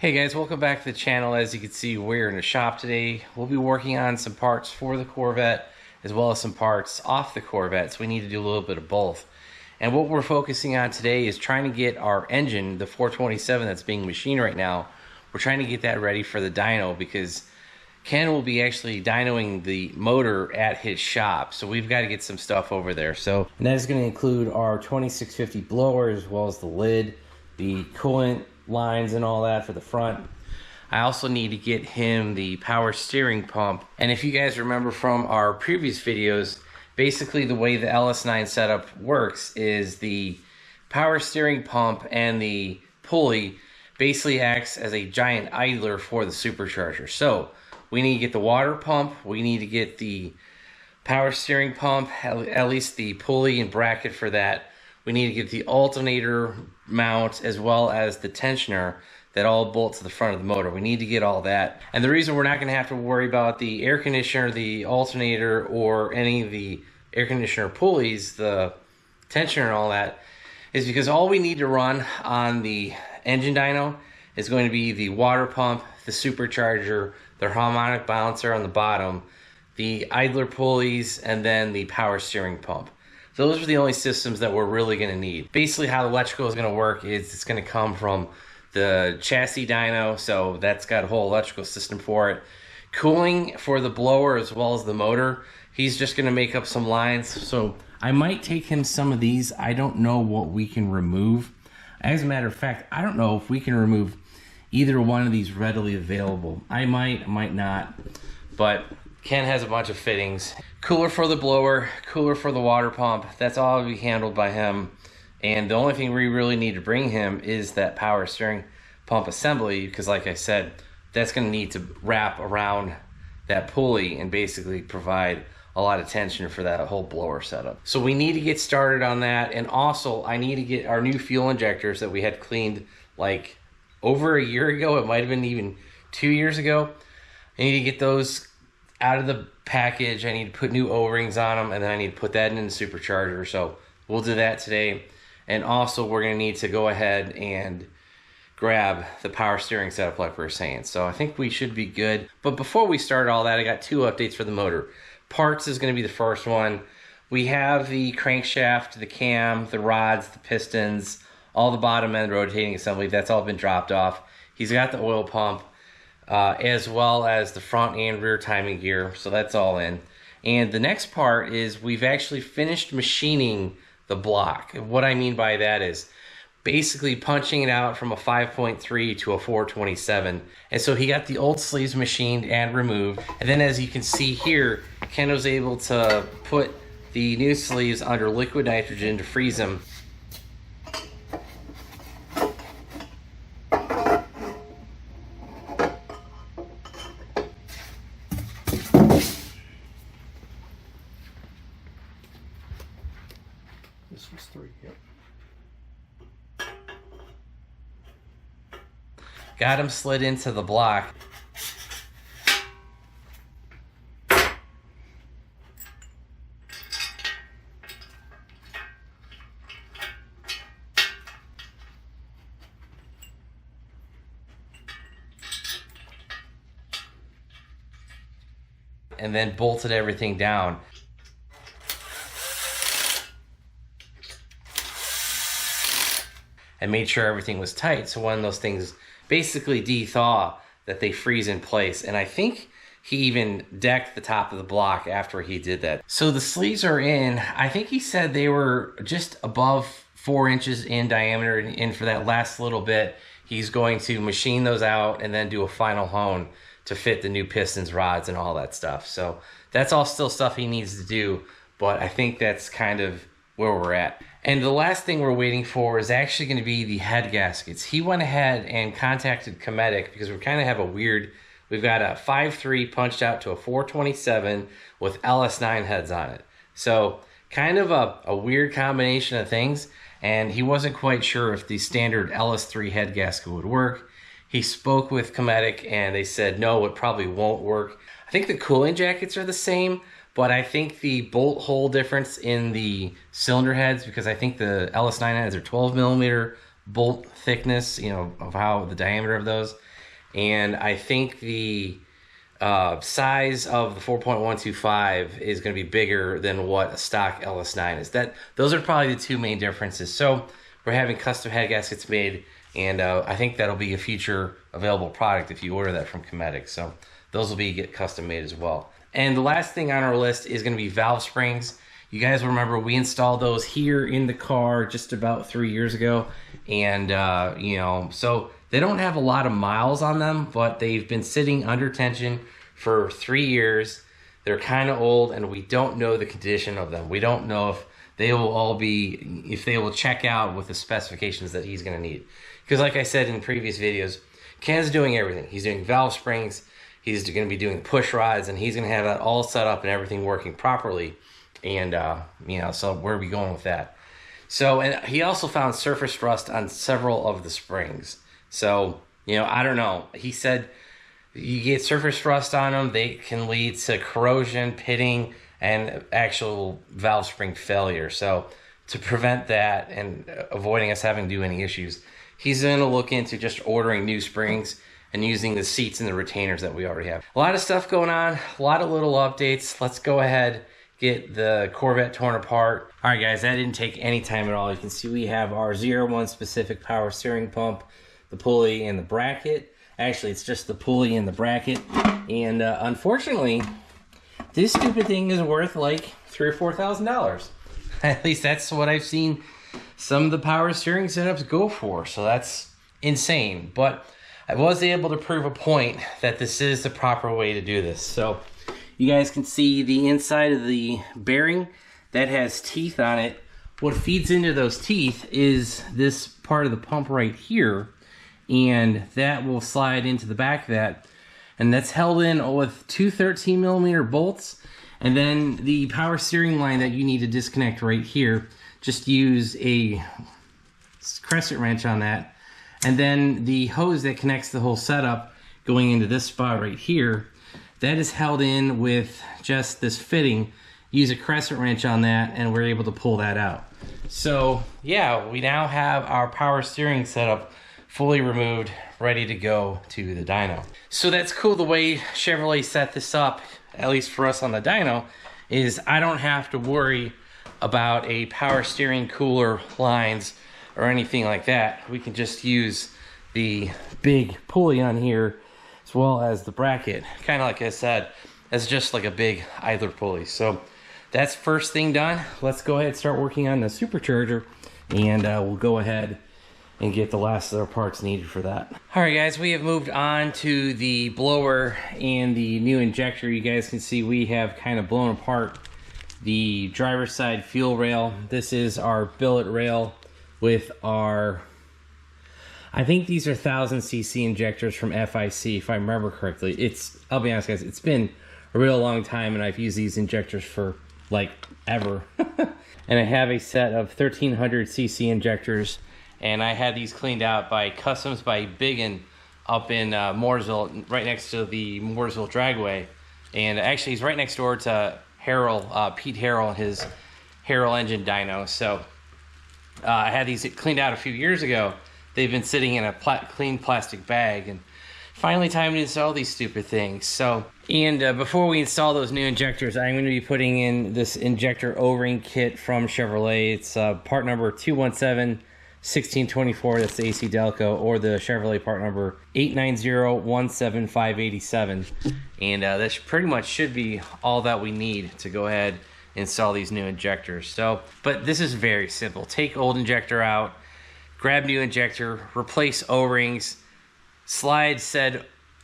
Hey guys, welcome back to the channel. As you can see, we're in the shop today. We'll be working on some parts for the Corvette as well as some parts off the Corvette, so we need to do a little bit of both. And what we're focusing on today is trying to get our engine, the 427 that's being machined right now, we're trying to get that ready for the dyno because Ken will be actually dynoing the motor at his shop, so we've got to get some stuff over there. And that is going to include our 2650 blower as well as the lid, the coolant lines and all that for the front. I also need to get him the power steering pump. And if you guys remember from our previous videos, basically the way the LS9 setup works is the power steering pump and the pulley basically acts as a giant idler for the supercharger. So we need to get the water pump, we need to get the power steering pump, at least the pulley and bracket for that. We need to get the alternator mount as well as the tensioner that all bolt to the front of the motor. We need to get all that. And the reason we're not going to have to worry about the air conditioner, the alternator, or any of the air conditioner pulleys, the tensioner and all that, is because all we need to run on the engine dyno is going to be the water pump, the supercharger, the harmonic balancer on the bottom, the idler pulleys, and then the power steering pump. Those are the only systems that we're really going to need. Basically how the electrical is going to work is it's going to come from the chassis dyno, so that's got a whole electrical system for it. Cooling for the blower as well as the motor, he's just going to make up some lines. So I might take him some of these. I don't know what we can remove. As a matter of fact, I don't know if we can remove either one of these readily available. I might not, but Ken has a bunch of fittings. Cooler for the blower, cooler for the water pump, that's all to be handled by him. And the only thing we really need to bring him is that power steering pump assembly, because like I said, that's going to need to wrap around that pulley and basically provide a lot of tension for that whole blower setup. So we need to get started on that. And also I need to get our new fuel injectors that we had cleaned like over a year ago. It might have been even 2 years ago. I need to get those out of the package. I need to put new O-rings on them, and then I need to put that in the supercharger. So we'll do that today. And also we're going to need to go ahead and grab the power steering setup like we were saying. So I think we should be good. But before we start all that, I got two updates for the motor. Parts is going to be the first one. We have the crankshaft, the cam, the rods, the pistons, all the bottom end rotating assembly. That's all been dropped off. He's got the oil pump, as well as the front and rear timing gear, so that's all in. And the next part is we've actually finished machining the block. And what I mean by that is basically punching it out from a 5.3 to a 427. And so he got the old sleeves machined and removed. And then as you can see here, Ken was able to put the new sleeves under liquid nitrogen to freeze them. This was 3, yep. Got him slid into the block. And then bolted everything down. And made sure everything was tight, so when those things basically de-thaw, that they freeze in place. And I think he even decked the top of the block after he did that. So the sleeves are in. I think he said they were just above 4 inches in diameter, and for that last little bit, he's going to machine those out and then do a final hone to fit the new pistons, rods, and all that stuff. So that's all still stuff he needs to do, but I think that's kind of where we're at. And the last thing we're waiting for is actually going to be the head gaskets. He went ahead and contacted Cometic because we kind of have a weird, we've got a 5.3 punched out to a 427 with LS9 heads on it. So kind of a weird combination of things, and he wasn't quite sure if the standard LS3 head gasket would work. He spoke with Cometic and they said, no, it probably won't work. I think the cooling jackets are the same, but I think the bolt hole difference in the cylinder heads, because I think the LS9 heads are 12 millimeter bolt thickness, you know, of how the diameter of those. And I think the size of the 4.125 is going to be bigger than what a stock LS9 is. Those are probably the two main differences. So we're having custom head gaskets made, and I think that'll be a future available product if you order that from Cometic. So those will be custom made as well. And the last thing on our list is going to be valve springs. You guys remember we installed those here in the car just about 3 years ago, and you know, so they don't have a lot of miles on them, but they've been sitting under tension for 3 years. They're kind of old, and we don't know the condition of them. We don't know if they will check out with the specifications that he's going to need. Because like I said in previous videos, Ken's doing everything. He's doing valve springs, he's going to be doing push rods, and he's going to have that all set up and everything working properly. And you know, so where are we going with that? So, and he also found surface rust on several of the springs. So, you know, I don't know. He said you get surface rust on them, they can lead to corrosion, pitting, and actual valve spring failure. So to prevent that and avoiding us having to do any issues, he's going to look into just ordering new springs and using the seats and the retainers that we already have. A lot of stuff going on, a lot of little updates. Let's go ahead, get the Corvette torn apart. All right, guys, that didn't take any time at all. You can see we have our 01 specific power steering pump, the pulley, and the bracket. Actually, it's just the pulley and the bracket. And unfortunately, this stupid thing is worth like $3,000 or $4,000. At least that's what I've seen some of the power steering setups go for. So that's insane. But I was able to prove a point that this is the proper way to do this. So you guys can see the inside of the bearing that has teeth on it. What feeds into those teeth is this part of the pump right here, and that will slide into the back of that, and that's held in with two 13mm bolts. And then the power steering line that you need to disconnect right here, just use a crescent wrench on that, and then the hose that connects the whole setup going into this spot right here, that is held in with just this fitting. Use a crescent wrench on that, and we're able to pull that out. So yeah, we now have our power steering setup fully removed, ready to go to the dyno. So that's cool. The way Chevrolet set this up, at least for us on the dyno, is I don't have to worry about a power steering cooler lines or anything like that. We can just use the big pulley on here as well as the bracket, kind of like I said, as just like a big idler pulley. So that's first thing done. Let's go ahead and start working on the supercharger, and we'll go ahead and get the last of our parts needed for that. All right, guys, we have moved on to the blower and the new injector. You guys can see we have kind of blown apart the driver's side fuel rail. This is our billet rail with our, I think these are 1000 cc injectors from FIC, if I remember correctly. I'll be honest, guys, it's been a real long time, and I've used these injectors for like ever. And I have a set of 1300 cc injectors, and I had these cleaned out by Customs by Biggin up in Mooresville, right next to the Mooresville Dragway. And actually, he's right next door to Harrell, Pete Harrell, and his Harrell engine dyno. So I had these cleaned out a few years ago. They've been sitting in a clean plastic bag, and finally time to install these stupid things. So, and before we install those new injectors, I'm going to be putting in this injector O-ring kit from Chevrolet. It's part number 217-1624, that's the AC Delco, or the Chevrolet part number 890-17587. And that pretty much should be all that we need to go ahead and install these new injectors. So, but this is very simple. Take old injector out, grab new injector, replace O-rings, slide said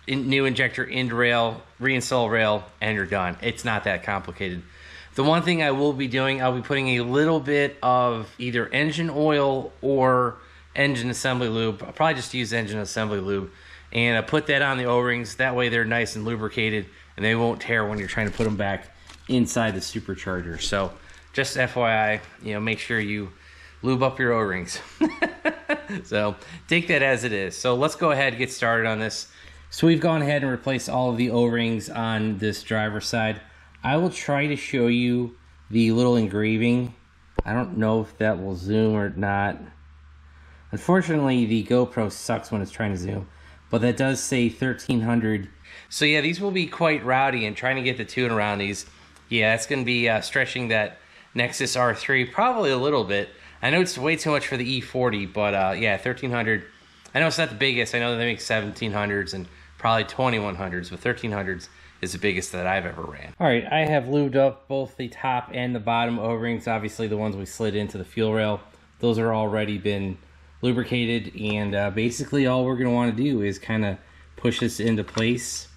new injector into rail, reinstall rail, and you're done. It's not that complicated. The one thing I will be doing, I'll be putting a little bit of either engine oil or engine assembly lube. I'll probably just use engine assembly lube, and I put that on the O-rings. That way they're nice and lubricated, and they won't tear when you're trying to put them back inside the supercharger. So just FYI, make sure you lube up your O-rings. So take that as it is. So let's go ahead and get started on this. So we've gone ahead and replaced all of the O-rings on this driver's side. I will try to show you the little engraving. I don't know if that will zoom or not. Unfortunately, the GoPro sucks when it's trying to zoom, but that does say 1300. So yeah, these will be quite rowdy, and trying to get the tune around these, yeah, it's going to be stretching that Nexus R3 probably a little bit. I know it's way too much for the E40, but yeah, 1300. I know it's not the biggest. I know they make 1700s and probably 2100s, but 1300s is the biggest that I've ever ran. All right, I have lubed up both the top and the bottom O-rings. Obviously, the ones we slid into the fuel rail, those are already been lubricated, and basically all we're going to want to do is kind of push this into place,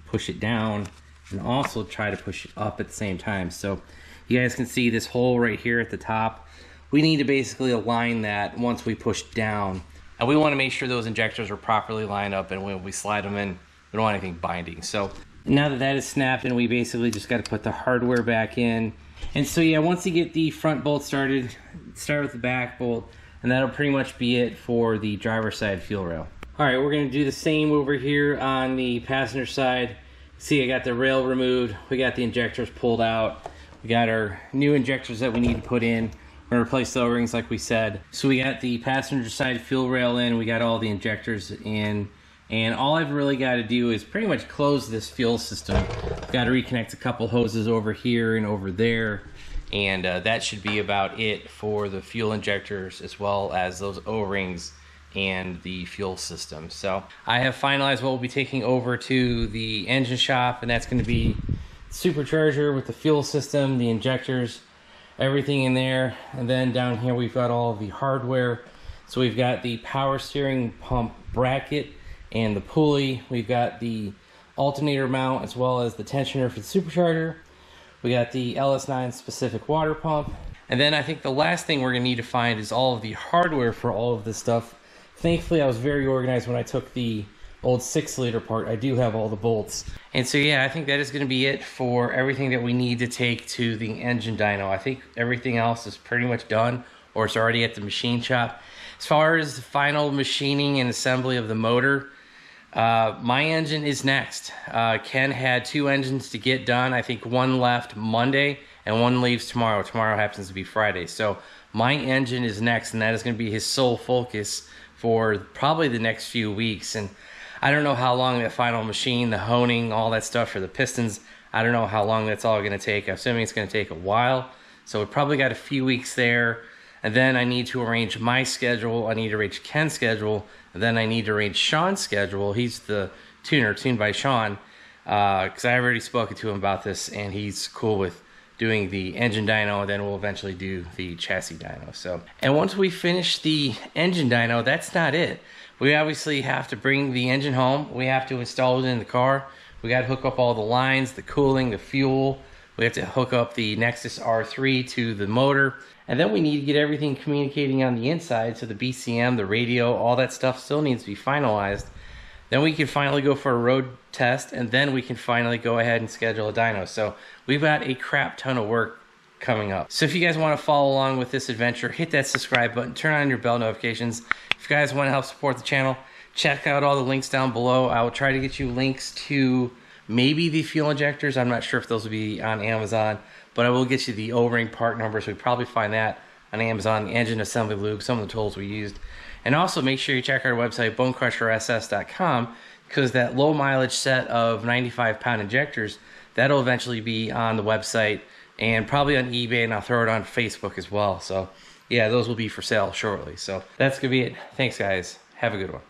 push it down, and also try to push it up at the same time. So you guys can see this hole right here at the top. We need to basically align that once we push down, and we want to make sure those injectors are properly lined up, and when we slide them in, we don't want anything binding. So now that that is snapped, and we basically just got to put the hardware back in. And so yeah, once you get the front bolt started, start with the back bolt, and that'll pretty much be it for the driver's side fuel rail. All right, we're going to do the same over here on the passenger side. See, I got the rail removed. We got the injectors pulled out. We got our new injectors that we need to put in. We're going to replace the O-rings like we said. So we got the passenger side fuel rail in. We got all the injectors in. And all I've really got to do is pretty much close this fuel system. I've got to reconnect a couple hoses over here and over there. And that should be about it for the fuel injectors, as well as those O-rings and the fuel system. So I have finalized what we'll be taking over to the engine shop, and that's going to be supercharger with the fuel system, the injectors, everything in there. And then down here we've got all the hardware. So we've got the power steering pump bracket and the pulley. We've got the alternator mount as well as the tensioner for the supercharger. We got the LS9 specific water pump. And then I think the last thing we're gonna need to find is all of the hardware for all of this stuff. Thankfully, I was very organized when I took the old 6-liter apart. I do have all the bolts. And so yeah, I think that is gonna be it for everything that we need to take to the engine dyno. I think everything else is pretty much done, or it's already at the machine shop. As far as the final machining and assembly of the motor, my engine is next. Ken had 2 engines to get done. I think one left Monday and one leaves tomorrow. Tomorrow happens to be Friday. So my engine is next, and that is going to be his sole focus for probably the next few weeks. And I don't know how long that final machine, the honing, all that stuff for the pistons, I don't know how long that's all going to take. I'm assuming it's going to take a while. So we probably got a few weeks there. And then I need to arrange my schedule. I need to arrange Ken's schedule. And then I need to arrange Sean's schedule. He's the tuner, tuned by Sean. Because I've already spoken to him about this, and he's cool with doing the engine dyno, and then we'll eventually do the chassis dyno. So, and once we finish the engine dyno, that's not it. We obviously have to bring the engine home. We have to install it in the car. We got to hook up all the lines, the cooling, the fuel. We have to hook up the Nexus R3 to the motor. And then we need to get everything communicating on the inside. So the BCM, the radio, all that stuff still needs to be finalized. Then we can finally go for a road test, and then we can finally go ahead and schedule a dyno. So we've got a crap ton of work coming up. So if you guys want to follow along with this adventure, hit that subscribe button, turn on your bell notifications. If you guys want to help support the channel, check out all the links down below. I will try to get you links to maybe the fuel injectors. I'm not sure if those will be on Amazon, but I will get you the O-ring part numbers. We probably find that on Amazon, the engine assembly lube, some of the tools we used. And also make sure you check our website, BonecrrusherSS.com, because that low mileage set of 95-pound injectors, that'll eventually be on the website and probably on eBay, and I'll throw it on Facebook as well. So yeah, those will be for sale shortly. So that's gonna be it. Thanks guys. Have a good one.